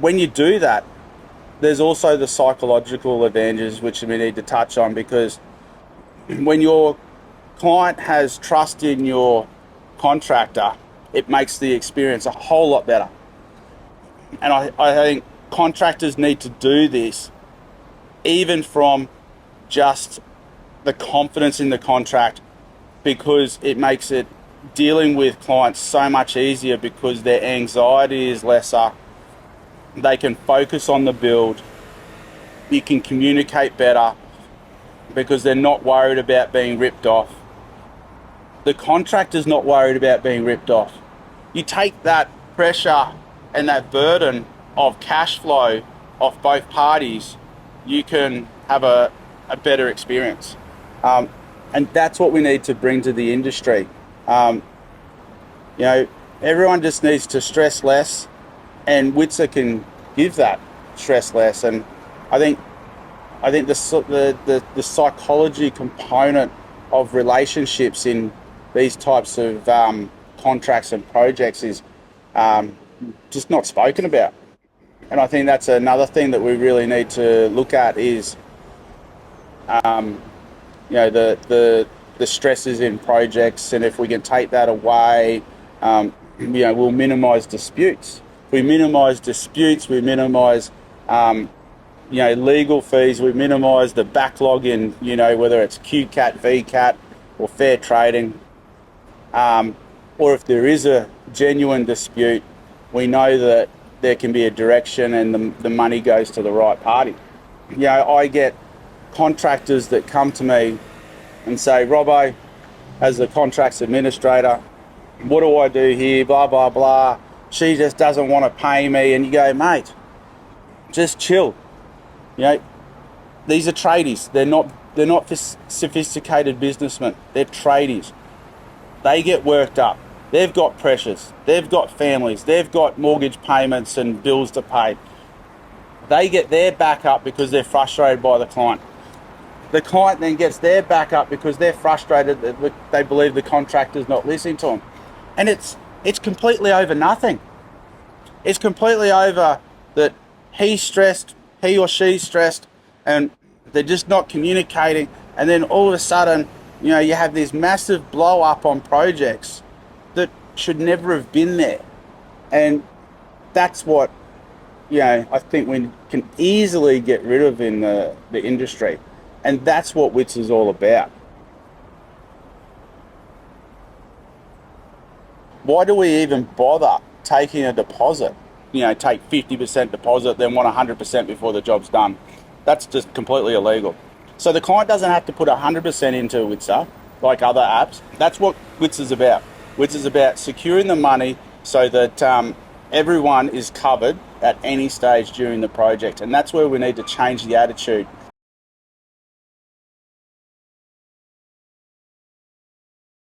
when you do that, there's also the psychological advantages which we need to touch on, because when your client has trust in your contractor, it makes the experience a whole lot better. And I think contractors need to do this, even from just the confidence in the contract, because it makes it dealing with clients so much easier, because their anxiety is lesser. They can focus on the build. You can communicate better because they're not worried about being ripped off. The contractor's not worried about being ripped off. You take that pressure and that burden of cash flow off both parties, you can have a better experience. And that's what we need to bring to the industry. Um, Everyone just needs to stress less, and Witzer can give that stress less. And I think the psychology component of relationships in these types of contracts and projects is just not spoken about. And I think that's another thing that we really need to look at is the stresses in projects, and if we can take that away, we'll minimise disputes. If we minimise disputes, we minimise legal fees, we minimise the backlog in, whether it's QCAT, VCAT, or fair trading. Or if there is a genuine dispute, we know that there can be a direction and the money goes to the right party. I get contractors that come to me and say, Robbo, as the contracts administrator, what do I do here? Blah, blah, blah. She just doesn't want to pay me. And you go, mate, just chill. These are tradies. They're not sophisticated businessmen. They're tradies. They get worked up. They've got pressures. They've got families. They've got mortgage payments and bills to pay. They get their back up because they're frustrated by the client. The client then gets their back up because they're frustrated that they believe the contractor's not listening to them. And it's completely over nothing. It's completely over that he's stressed, he or she's stressed, and they're just not communicating. And then all of a sudden, you have this massive blow up on projects that should never have been there. And that's what, I think we can easily get rid of in the industry. And that's what WITS is all about. Why do we even bother taking a deposit? Take 50% deposit, then want 100% before the job's done. That's just completely illegal. So the client doesn't have to put 100% into WITSA like other apps. That's what WITS is about. WITS is about securing the money so that everyone is covered at any stage during the project. And that's where we need to change the attitude.